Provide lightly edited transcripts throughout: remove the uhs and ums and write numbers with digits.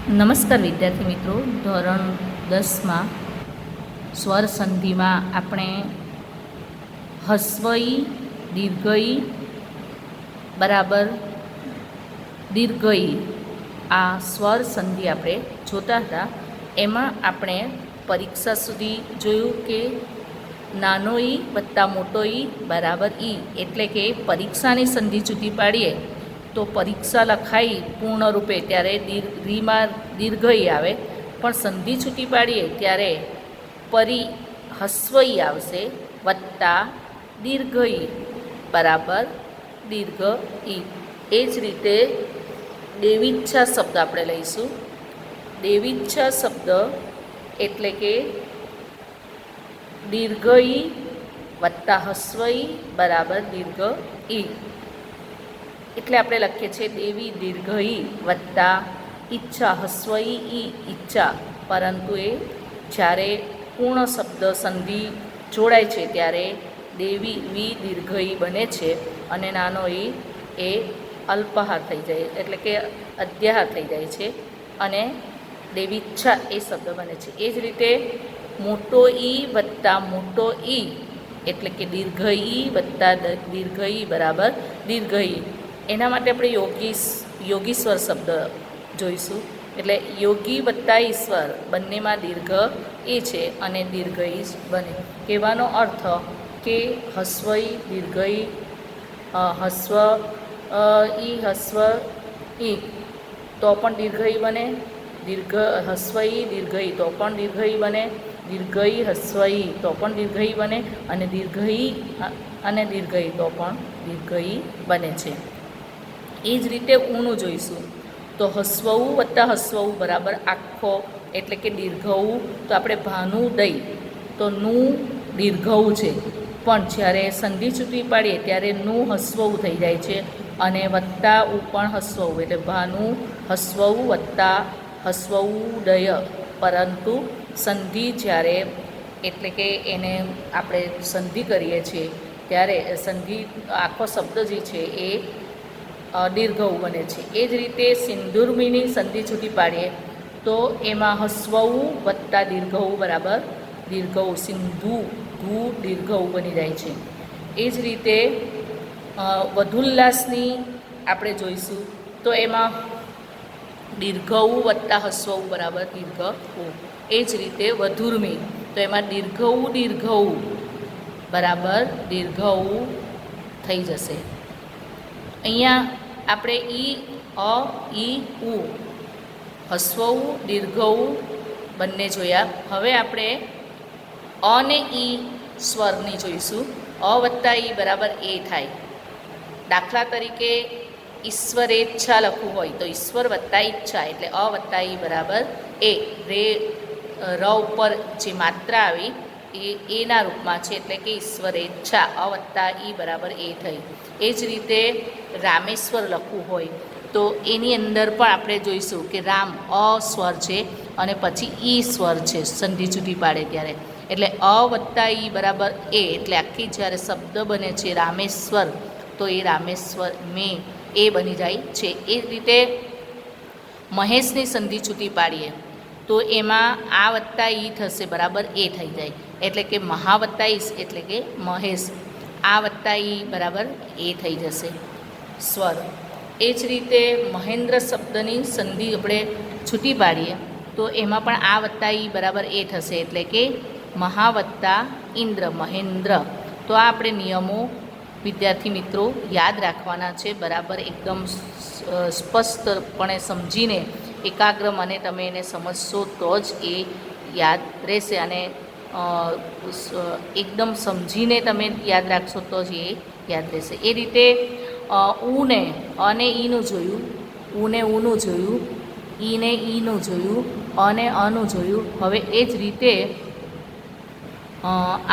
નમસ્કાર વિદ્યાર્થી મિત્રો, ધોરણ 10માં સ્વર સંધિમાં આપણે હસ્વઈ દીર્ઘઈ બરાબર દીર્ઘઈ આ સ્વર સંધિ આપણે જોતા હતા. એમાં આપણે પરીક્ષા સુધી જોયું કે નાનો ઈ વત્તા મોટો ઈ બરાબર ઈ, એટલે કે પરીક્ષાની સંધિ છૂટી પાડીએ તો પરીક્ષા લખાઈ પૂર્ણ રૂપે ત્યારે રીમાં દીર્ઘઈ આવે, પણ સંધિ છૂટી પાડીએ ત્યારે હસ્વઈ આવશે વત્તા દીર્ઘઈ બરાબર દીર્ઘ ઈ. એ જ રીતે દેવીચ્છા શબ્દ આપણે લઈશું. દેવીચ્છા શબ્દ એટલે કે દીર્ઘઈ વત્તા હસ્વઈ બરાબર દીર્ઘ ઈ. એટલે આપણે લખીએ છીએ દેવી દીર્ઘઈ વત્તા ઈચ્છા હસ્વઈ ઈ ઈચ્છા, પરંતુ એ જ્યારે પૂર્ણ શબ્દ સંધિ જોડાય છે ત્યારે દેવી વી દીર્ઘઈ બને છે અને નાનો ઈ એ અલ્પહાર થઈ જાય, એટલે કે અધ્યાહાર થઈ જાય છે અને દેવીચ્છા એ શબ્દ બને છે. એ જ રીતે મોટો ઈ વત્તા મોટો ઈ એટલે કે દીર્ઘઈ વત્તા દીર્ઘઈ બરાબર દીર્ઘઈ. એના માટે આપણે યોગીશ્વર શબ્દ જોઈશું. એટલે યોગી વત્તા ઈશ્વર બંનેમાં દીર્ઘ એ છે અને દીર્ઘઈ બને. કહેવાનો અર્થ કે હસ્વઈ દીર્ઘઈ હસ્વ હસ્વ ઈ તો પણ દીર્ઘઈ બને, હસ્વઈ દીર્ઘઈ તો પણ દીર્ઘઈ બને, દીર્ઘઈ હસ્વઈ તો પણ દીર્ઘઈ બને અને દીર્ઘઈ અને દીર્ઘઈ તો પણ દીર્ઘઈ બને છે. એ જ રીતે ઊનું જોઈશું તો હસ્વઉ વત્તા હસ્વઉ બરાબર આખો એટલે કે દીર્ઘઉ. તો આપણે ભાનું દઈ તો નું દીર્ઘઉ છે, પણ જ્યારે સંધિ છૂટી પાડીએ ત્યારે નું હસ્વઉ થઈ જાય છે અને વત્તા ઉ પણ હસ્વઉ, એટલે ભાનું હસ્વઉ વત્તા હસ્વઉ દય. પરંતુ સંધિ જ્યારે એટલે કે એને આપણે સંધિ કરીએ છીએ ત્યારે સંધિ આખો શબ્દ જે છે એ દીર્ઘઉ બને છે. એ જ રીતે સિંદુરમીની સંધિ છૂટી પાડીએ તો એમાં હસ્વઉ વત્તા દીર્ઘઉ બરાબર દીર્ઘઉ, સિંધુ ધુ દીર્ઘઉ બની જાય છે. એ જ રીતે વધુલ્લાસની આપણે જોઈશું તો એમાં દીર્ઘઉ વત્તા હસ્વઉ બરાબર દીર્ઘ ઉ. એ જ રીતે વધુર્મી તો એમાં દીર્ઘઉ દીર્ઘઉ બરાબર દીર્ઘઉ થઈ જશે. અહીંયા આપણે ઈ અ ઈ ઉ હસ્વઉ દીર્ઘઉ બંને જોયા. હવે આપણે અ ને ઈ સ્વરની જોઈશું. અ વત્તા ઈ બરાબર એ થાય. દાખલા તરીકે ઈશ્વરેચ્છા લખવું હોય તો ઈશ્વર વત્તા ઈચ્છા એટલે અ વત્તા ઈ બરાબર એ. ર ઉપર જે માત્રા આવી એ એના રૂપમાં છે, એટલે કે ઈશ્વરેચ્છા અ વત્તા ઈ બરાબર એ થઈ. એ જ રીતે રામેશ્વર લખવું હોય તો એની અંદર પણ આપણે જોઈશું કે રામ અ સ્વર છે અને પછી ઈ સ્વર છે સંધિ છૂટી પાડે ત્યારે, એટલે અ વત્તા ઈ બરાબર એ, એટલે આખી જ્યારે શબ્દ બને છે રામેશ્વર તો એ રામેશ્વર મેં એ બની જાય છે. એ રીતે મહેશની સંધિ છૂટી પાડીએ તો એમાં આ વત્તા ઈ થશે બરાબર એ થઈ જાય, એટલે કે મહા વત્તા ઈશ એટલે કે મહેશ. આ વત્તા ઈ બરાબર એ થઈ જશે સ્વર. એ જ રીતે મહેન્દ્ર શબ્દની સંધિ આપણે છૂટી પાડીએ તો એમાં પણ આ વત્તા ઈ બરાબર એ થશે, એટલે કે મહા વત્તા ઇન્દ્ર મહેન્દ્ર. તો આ આપણે નિયમો વિદ્યાર્થી મિત્રો યાદ રાખવાના છે, બરાબર એકદમ સ્પષ્ટપણે સમજીને એકાગ્ર મને તમે એને સમજશો તો જ એ યાદ રહેશે અને એકદમ સમજીને તમે યાદ રાખશો તો જ એ યાદ રહેશે. એ રીતે ઉને અને ઈનું જોયું, ઉને ઉનું જોયું, ઈને ઈનું જોયું અને અનું જોયું. હવે એ જ રીતે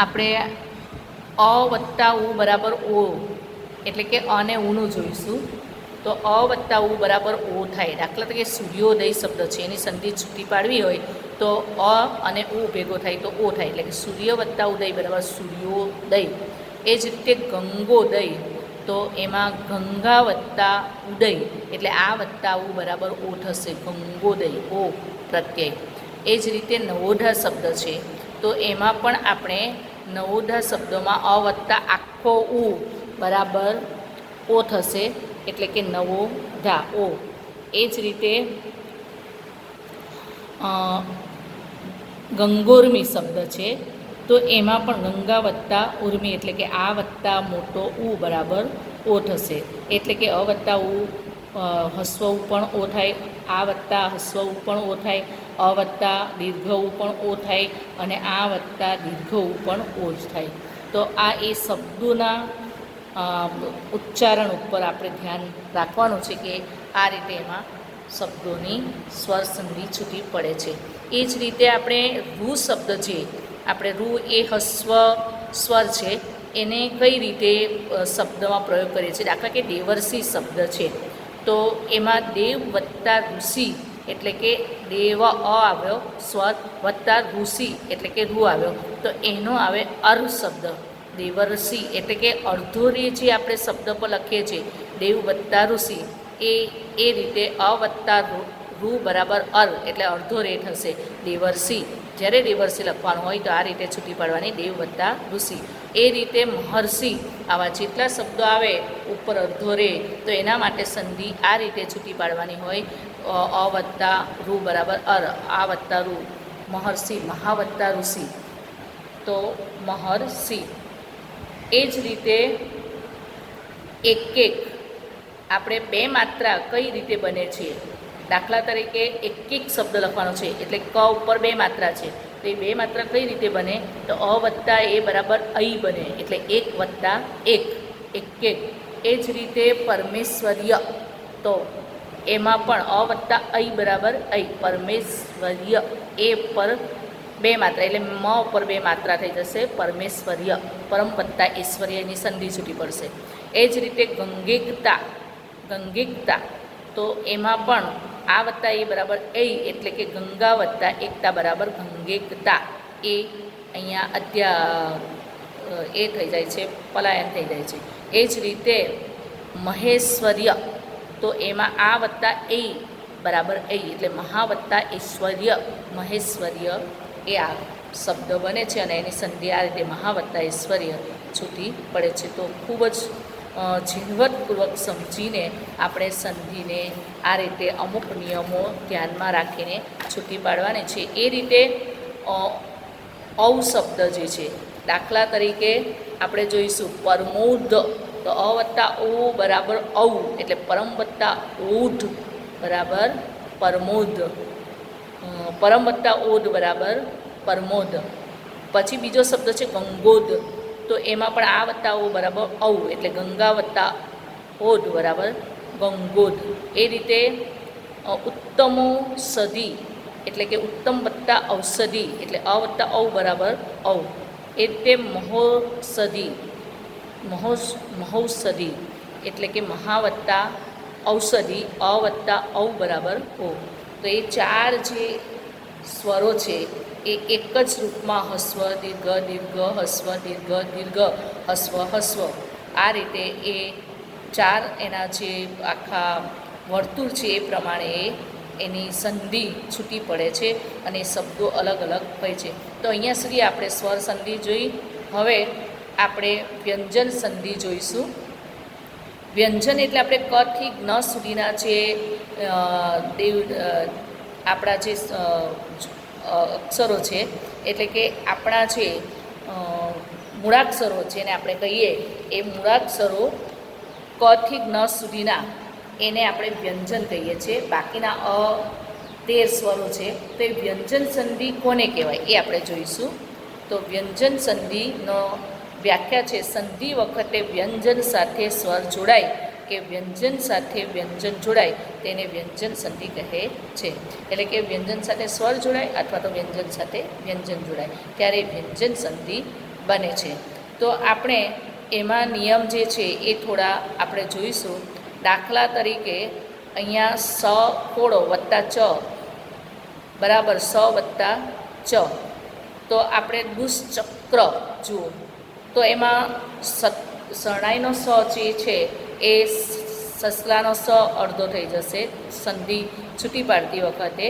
આપણે અ વત્તા ઉ બરાબર ઓ એટલે કે અને ઉનું જોઈશું તો અ વત્તા ઉ બરાબર ઓ થાય. દાખલા તરીકે સૂર્યોદય શબ્દ છે એની સંધિ છૂટી પાડવી હોય તો અ અને ઉ ભેગો થાય તો ઓ થાય, એટલે કે સૂર્ય વત્તા ઉદય બરાબર સૂર્યોદય. એ જ રીતે ગંગોદય તો એમાં ગંગા વત્તા ઉદય એટલે આ વત્તા ઉ બરાબર ઓ થશે, ગંગોદય ઓ પ્રત્યય. એ જ રીતે નવોઢા શબ્દ છે તો એમાં પણ આપણે નવોઢા શબ્દોમાં અ વત્તા આખો ઉ બરાબર ઓ થશે એટલે કે નવોઢા ઓ. એ જ રીતે ગંગોર્મી શબ્દ છે તો એમાં પણ ગંગા વત્તા ઉર્મી એટલે કે આ વત્તા મોટો ઉ બરાબર ઓ થશે એટલે કે અ વત્તા ઉ હસ્વ ઉ પણ ઓ થાય, આ વત્તા હસ્વ ઉ પણ ઓ થાય, અ વત્તા દીર્ઘ ઉ પણ ઓ થાય અને આ વત્તા દીર્ઘ ઉ પણ ઓ જ થાય. તો આ એ શબ્દોના ઉચ્ચારણ ઉપર આપણે ધ્યાન રાખવાનું છે કે આ રીતે એમાં શબ્દોની સ્વર સંધિ છૂટી પડે છે. એ જ રીતે આપણે રૂ શબ્દ છે, આપણે રૂ એ હસ્વ સ્વર છે એને કઈ રીતે શબ્દમાં પ્રયોગ કરીએ છીએ. દાખલા કે દેવર્ષિ શબ્દ છે તો એમાં દેવ વત્તા ઋષિ એટલે કે દેવ અ આવ્યો સ્વર વત્તા ઋષિ એટલે કે રૂ આવ્યો તો એનો આવે અર શબ્દ. દેવર્ષિ એટલે કે અડધો રે જે આપણે શબ્દ પર લખીએ છીએ દેવ વત્તા ઋષિ એ રીતે અ વત્તા રૂ બરાબર અર એટલે અડધો રે થશે દેવર્ષિ. જ્યારે દેવર્ષિ લખવાનું હોય તો આ રીતે છૂટી પાડવાની દેવ વત્તા ઋષિ. એ રીતે મહર્ષિ આવા જેટલા શબ્દો આવે ઉપર અડધો રે તો એના માટે સંધિ આ રીતે છૂટી પાડવાની હોય અ વત્તા રૂ બરાબર અર, આ વત્તા રૂ મહર્ષિ, મહા વત્તા ઋષિ તો મહર્ષિ. એ જ રીતે એક એક આપણે બે માત્રા કઈ રીતે બને છે. દાખલા તરીકે એક એક શબ્દ લખવાનો છે એટલે ક ઉપર બે માત્રા છે તો એ બે માત્રા કઈ રીતે બને તો અ વત્તા એ બરાબર ઐ બને એટલે એક વત્તા એક, એક એક. એ જ રીતે પરમેશ્વર્ય તો એમાં પણ અ વત્તા ઐ બરાબર ઐ, પરમેશ્વર્ય એ પર બે માત્રા એટલે મ ઉપર બે માત્રા થઈ જશે પરમેશ્વર્ય, પરમ વત્તા ઐશ્વર્યની સંધિ છૂટી પડશે. એ જ રીતે ગંગેકતા, ગંગેકતા તો એમાં પણ આ વત્તા એ બરાબર એ એટલે કે ગંગા વત્તા એકતા બરાબર ગંગેકતા. એ અહીંયા એ થઈ જાય છે, પલાયન થઈ જાય છે. એ જ રીતે મહેશ્વર્ય તો એમાં આ વત્તા એ બરાબર એ એટલે મહા વત્તા ઐશ્વર્ય, મહેશ્વર્ય એ આ શબ્દ બને છે અને એની સંધિ આ રીતે મહા વત્તા ઐશ્વર્ય છૂટી પડે છે. તો ખૂબ જ ઝીણવટપૂર્વક સમજીને આપણે સંધિને આ રીતે અમુક નિયમો ધ્યાનમાં રાખીને છૂટી પાડવાની છે. એ રીતે ઔ શબ્દ જે છે દાખલા તરીકે આપણે જોઈશું પરમોધ તો અ વત્તા ઓ બરાબર ઔ એટલે પરમ વત્તા ઓઢ બરાબર પરમોધ, પરમ વત્તા ઓઢ બરાબર પરમોધ. પછી બીજો શબ્દ છે ગંગોદ તો એમાં પણ આ વત્તા ઓ બરાબર ઔ એટલે ગંગા વત્તા ઓઢ બરાબર ગંગોદ. એ રીતે ઉત્તમો સધી એટલે કે ઉત્તમ વત્તા ઔષધિ એટલે અ વત્તા ઔ બરાબર ઔ. એ રીતે મહોષધિ, મહૌષધિ એટલે કે મહા વત્તા ઔષધિ અ વત્તા ઔ બરાબર ઓ. તો એ ચાર જે સ્વરો છે એ એક જ રૂપમાં હસ્વ દીર્ઘ દીર્ઘ હસ્વ દીર્ઘ દીર્ઘ હસ્વ હસ્વ આ રીતે એ ચાર એના જે આખા વર્તુળ છે એ પ્રમાણે એની સંધિ છૂટી પડે છે અને શબ્દો અલગ અલગ હોય છે. તો અહીંયા સુધી આપણે સ્વર સંધિ જોઈ. હવે આપણે વ્યંજન સંધિ જોઈશું. વ્યંજન એટલે આપણે ક થી જ્ઞ સુધીના જે આપણા જે અક્ષરો છે એટલે કે આપણા જે મૂળાક્ષરો જેને આપણે કહીએ એ મૂળાક્ષરો ક થી જ્ઞ સુધીના એને આપણે વ્યંજન કહીએ છીએ. બાકીના 13 સ્વરો છે તો એ વ્યંજન સંધિ કોને કહેવાય એ આપણે જોઈશું. તો વ્યંજન સંધિનો વ્યાખ્યા છે સંધિ વખતે વ્યંજન સાથે સ્વર જોડાય કે વ્યંજન સાથે વ્યંજન જોડાય તેને વ્યંજન સંધિ કહે છે. એટલે કે વ્યંજન સાથે સ્વર જોડાય અથવા તો વ્યંજન સાથે વ્યંજન જોડાય ત્યારે વ્યંજન સંધિ બને છે. તો આપણે એમાં નિયમ જે છે એ થોડા આપણે જોઈશું. દાખલા તરીકે અહીંયા સ કોડો વત્તા ચ બરાબર સ વત્તા ચ તો આપણે દુષ્ચક્ર જુઓ તો એમાં શરણાઈનો સ જે છે એ સસલાનો સ અડધો થઈ જશે સંધિ છૂટી પાડતી વખતે,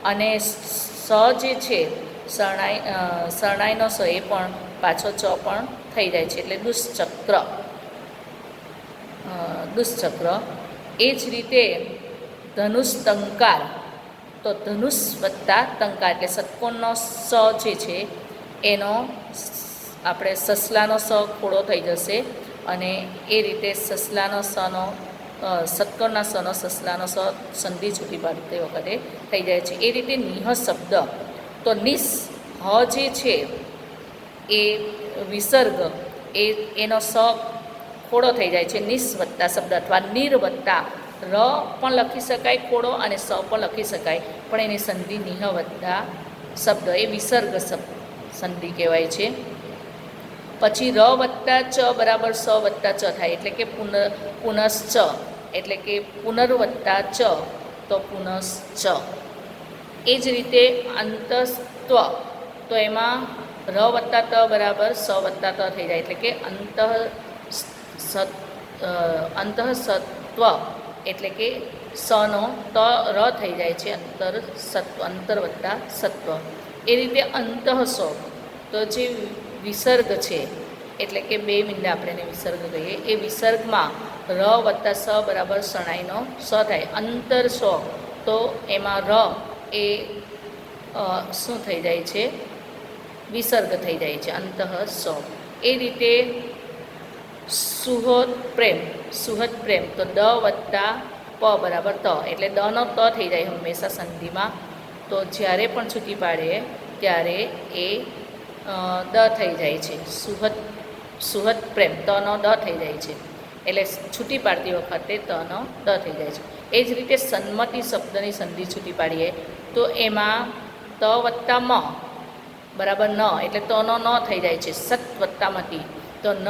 અને સ જે છે શરણાઈનો સ એ પણ પાછો ચ પણ થઈ જાય છે, એટલે દુષ્ચક્ર. એ જ રીતે ધનુષ તંકાર, તો ધનુષ વત્તા તંકાર એટલે ષટકોણનો સ જે છે એનો આપણે સસલાનો સ ખોડો થઈ જશે, અને એ રીતે સસલાનો સનો ષટકોણના સનો સસલાનો સ સંધિ છૂટી પાડતી વખતે થઈ જાય છે. એ રીતે નિહ શબ્દ, તો નિસ હ જે છે એ વિસર્ગ એનો સ ખોડો થઈ જાય છે નિસ વત્તા શબ્દ, અથવા નિર વત્તા ર પણ લખી શકાય ખોડો અને સ પણ લખી શકાય, પણ એની સંધિ નિહ વત્તા શબ્દ એ વિસર્ગ સંધિ કહેવાય છે. પછી ર વત્તા ચ બરાબર સ વત્તા ચ થાય, એટલે કે પુનશ્ચ, એટલે કે પુનર્વત્તા ચ, તો પુનશ્ચ. એ જ રીતે અંતસ્ત્વ, તો એમાં ર વત્તા ત બરાબર સ વત્તા ત થઈ જાય, એટલે કે અંતઃસત્વ, એટલે કે સનો ત ર થઈ જાય છે, અંતર વત્તા સત્વ. એ રીતે અંતઃસો, તો જે વિસર્ગ છે એટલે કે બે મીંડા આપણે એને વિસર્ગ કહીએ, એ વિસર્ગમાં ર વત્તા સ બરાબર શરણાઈનો સ થાય. અંતર સો, તો એમાં ર એ શું થઈ જાય છે, વિસર્ગ થઈ જાય છે, અંતઃ સો. એ રીતે સુહદ પ્રેમ, તો દ વત્તા પ બરાબર ત, એટલે દનો ત થઈ જાય હંમેશા સંધિમાં, તો જ્યારે પણ છૂટી પાડે ત્યારે એ દ થઈ જાય છે. સુહદ પ્રેમ, તનો દ થઈ જાય છે, એટલે છૂટી પાડતી વખતે તનો દ થઈ જાય છે. એ જ રીતે સન્મતિ શબ્દની સંધિ છૂટી પાડીએ તો એમાં ત વત્તા મ બરાબર ન, એટલે તનો ન થઈ જાય છે. સત વત્તા મતિ, તો ન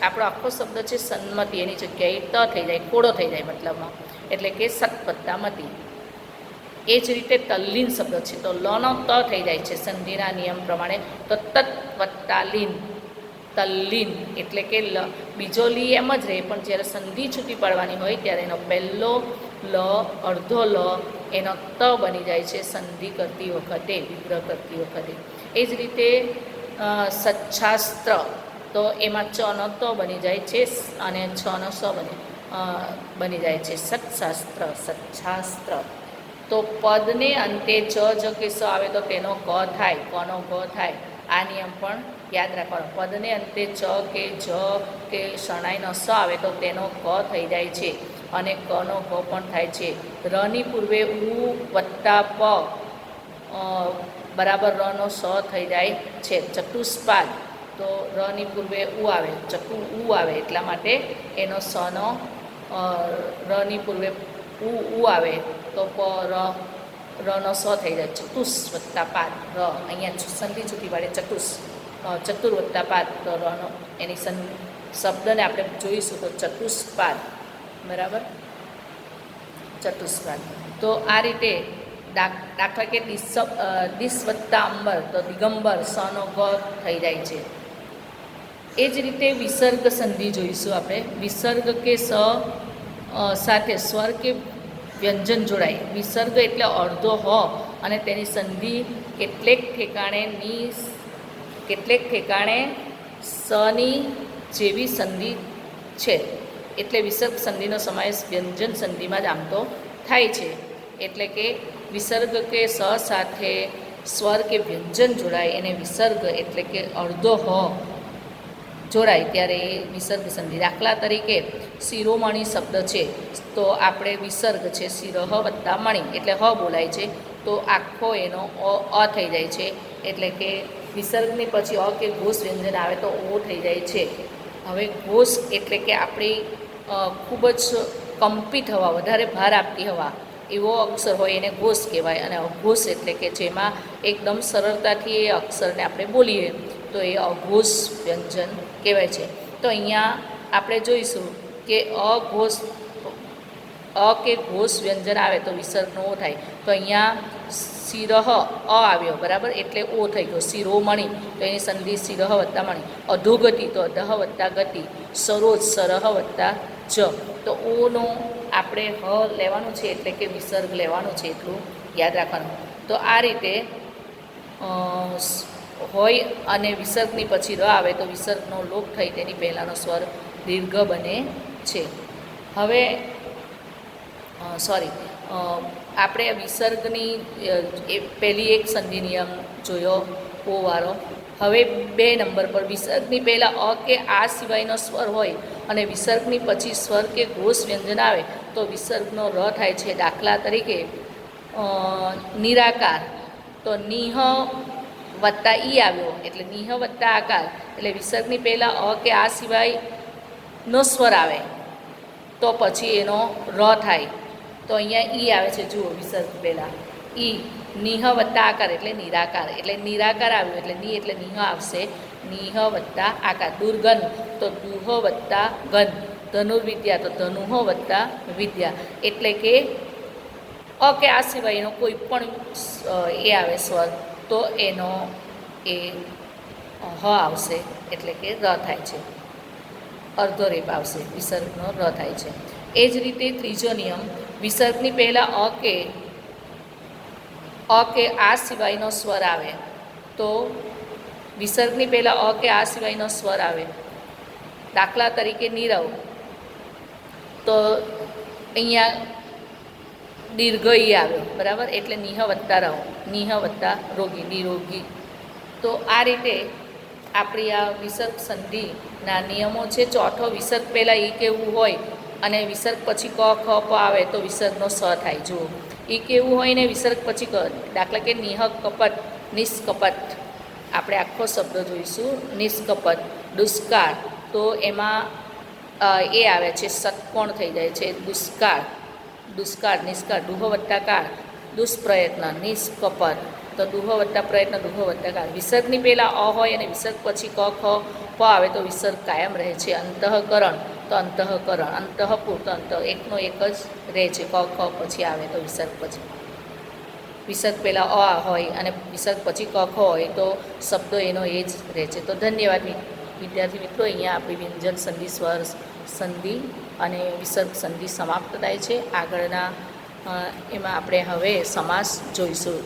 આપણો આખો શબ્દ છે સન્મતિ, એની જગ્યાએ ત થઈ જાય, કોડો થઈ જાય મતલબમાં, એટલે કે સત વત્તા મતિ. એ જ રીતે તલ્લીન શબ્દ છે, તો લનો ત થઈ જાય છે સંધિના નિયમ પ્રમાણે, તો તત વત્તા લીન, તલ્લીન, એટલે કે બીજો લી એમ જ રહે, પણ જ્યારે સંધિ છૂટી પાડવાની હોય ત્યારે એનો પહેલો લ અડધો લ એનો ત બની જાય છે સંધિ કરતી વખતે, વિગ્રહ કરતી વખતે. એ જ રીતે સચ્છાસ્ત્ર, તો એમાં ચ નો ત બની જાય છે અને છ નો સ બની જાય છે, સચ્છાસ્ત્ર. તો પદને અંતે ચ જ કે સ આવે તો તેનો ક થાય, કનો ગ થાય. આ નિયમ પણ યાદ રાખવાનો. પદને અંતે ચ કે જ કે શરણાઈનો સ આવે તો તેનો ક થઈ જાય છે અને કનો ગ પણ થાય છે. રની પૂર્વે ઉ વત્તા પ બરાબર રનો સ થઈ જાય છે. ચતુષ્પાદ, તો રની પૂર્વે ઉ આવે, ઉ આવે, એટલા માટે એનો સનો રની પૂર્વે ઉ આવે તો પ રનો સ થઈ જાય. ચતુષ વત્તા પાદ, અહીંયા સંધિ છૂટી પાડે ચતુર વત્તા પાદ, તો રનો એની શબ્દને આપણે જોઈશું તો ચતુષ્પાદ, બરાબર, ચતુષ્પાદ. તો આ રીતે દાખલા કે દિસ વત્તા અંબર, તો દિગંબર, સનો ગ થઈ જાય છે. એ જ રીતે વિસર્ગ સંધિ જોઈશું આપણે. વિસર્ગ કે સ સાથે સ્વર કે વ્યંજન જોડાય. વિસર્ગ એટલે અડધો હ અને તેની સંધિ કેટલેક ઠેકાણે સની જેવી સંધિ છે, એટલે વિસર્ગ સંધિનો સમાવેશ વ્યંજન સંધિમાં જ આમ તો થાય છે. એટલે કે વિસર્ગ કે સ સાથે સ્વર કે વ્યંજન જોડાય એને વિસર્ગ, એટલે કે અડધો હ જોડાય ત્યારે એ વિસર્ગ સંધિ. દાખલા તરીકે શિરોમણી શબ્દ છે, તો આપણે વિસર્ગ છે શિરહ વત્તા મણી, એટલે હ બોલાય છે, તો આખો એનો અ થઈ જાય છે, એટલે કે વિસર્ગની પછી અ કે ઘોષ વ્યંજન આવે તો ઓ થઈ જાય છે. હવે ઘોષ એટલે કે આપણી ખૂબ જ કંપિત હવા, વધારે ભાર આપતી હવા, એવો અક્ષર હોય એને ઘોષ કહેવાય. અને અઘોષ એટલે કે જેમાં એકદમ સરળતાથી એ અક્ષરને આપણે બોલીએ તો એ અઘોષ વ્યંજન કહેવાય છે. તો અહીંયા આપણે જોઈશું કે અ કે ઘોષ વ્યંજન આવે તો વિસર્ગનો ઓ થાય. તો અહીંયા સ શિરહ અ આવ્યો બરાબર, એટલે ઓ થઈ ગયો. શિરોમણી તો એની સંધિ શિરહ વત્તા મણી. અધોગતિ તો અધઃ વત્તા ગતિ. સરોજ સરહ વત્તા જ. તો ઓનો આપણે હ લેવાનું છે એટલે કે વિસર્ગ લેવાનું છે, એટલું યાદ રાખવાનું. તો આ રીતે હોય અને વિસર્ગની પછી ર આવે તો વિસર્ગનો લોપ થઈ તેની પહેલાંનો સ્વર દીર્ઘ બને છે. હવે આપણે વિસર્ગની પહેલી એક સંધિ નિયમ જોયો ઓવાળો. હવે 2 નંબર પર વિસર્ગની પહેલાં અ કે આ સિવાયનો સ્વર હોય અને વિસર્ગની પછી સ્વર કે ઘોષ વ્યંજન આવે તો વિસર્ગનો ર થાય છે. દાખલા તરીકે નિરાકાર, તો નિહ વત્તા ઈ આવ્યો એટલે નિહ વત્તા આકાર, એટલે વિસર્ગની પહેલાં અ કે આ સિવાયનો સ્વર આવે તો પછી એનો ર થાય. તો અહીંયા ઈ આવે છે, જુઓ વિસર્ગ પહેલાં ઈ. નિહ વત્તા આકાર એટલે નિરાકાર, એટલે નિરાકાર આવ્યું એટલે ની એટલે નિહ આવશે. નિહ વત્તા આકાર. દુર્ગન તો દુહ વત્તા ગન. ધનુર્વિદ્યા તો ધનુહ વત્તા વિદ્યા, એટલે કે અ કે આ સિવાયનો કોઈ પણ એ આવે સ્વર તો એનો એ હ આવશે એટલે કે ર થાય છે. અર્ધો રેપ આવશે, વિસર્ગનો ર થાય છે. એ જ રીતે ત્રીજો નિયમ, વિસર્ગની પહેલાં અ કે આ સિવાયનો સ્વર આવે તો વિસર્ગની પહેલાં અ કે આ સિવાયનો સ્વર આવે, દાખલા તરીકે નીરવ, તો અહીંયા દીર્ઘ ઈ આવ્યો બરાબર, એટલે નિહ વત્તા રવ, નિહ વત્તા રોગી, નિરોગી. તો આ રીતે આપણી આ વિસર્ગ સંધિના નિયમો છે. ચોથો, વિસર્ગ પહેલાં ઈ કેવું હોય અને વિસર્ગ પછી ક ખ પ આવે તો વિસર્ગનો સ થાય. જુઓ ઈ કેવું હોય ને વિસર્ગ પછી ક, દાખલા કે નિહ કપટ, નિષ્કપટ. આપણે આખો શબ્દ જોઈશું. નિષ્કપટ. દુષ્કાળ, તો એમાં એ આવે છે ષટકોણ થઈ જાય છે. દુષ્કાળ, દુષ્કાળ, નિષ્કાળ. દુહ વત્તા કાળ, દુષ્પ્રયત્ન, નિષ્કપટ. તો દુહ વત્તા પ્રયત્ન, દુહ વત્તા કાળ. વિસર્ગની પહેલાં અ હોય અને વિસર્ગ પછી ક ખ પ આવે તો વિસર્ગ કાયમ રહે છે. અંતઃકરણ તો અંતઃકરણ, અંતઃપુર તો અંત, એકનો એક જ રહે છે. ક ખ પછી આવે તો વિસર્ગ પછી. વિસર્ગ પહેલાં અ હોય અને વિસર્ગ પછી ક ખ હોય તો શબ્દો એનો એ જ રહે છે. તો ધન્યવાદ વિદ્યાર્થી મિત્રો. અહીંયા આપણી વ્યંજન સંધિ, સ્વર સંધિ અને વિસર્ગ સંધિ સમાપ્ત થાય છે. આગળના એમાં આપણે હવે સમાસ જોઈશું.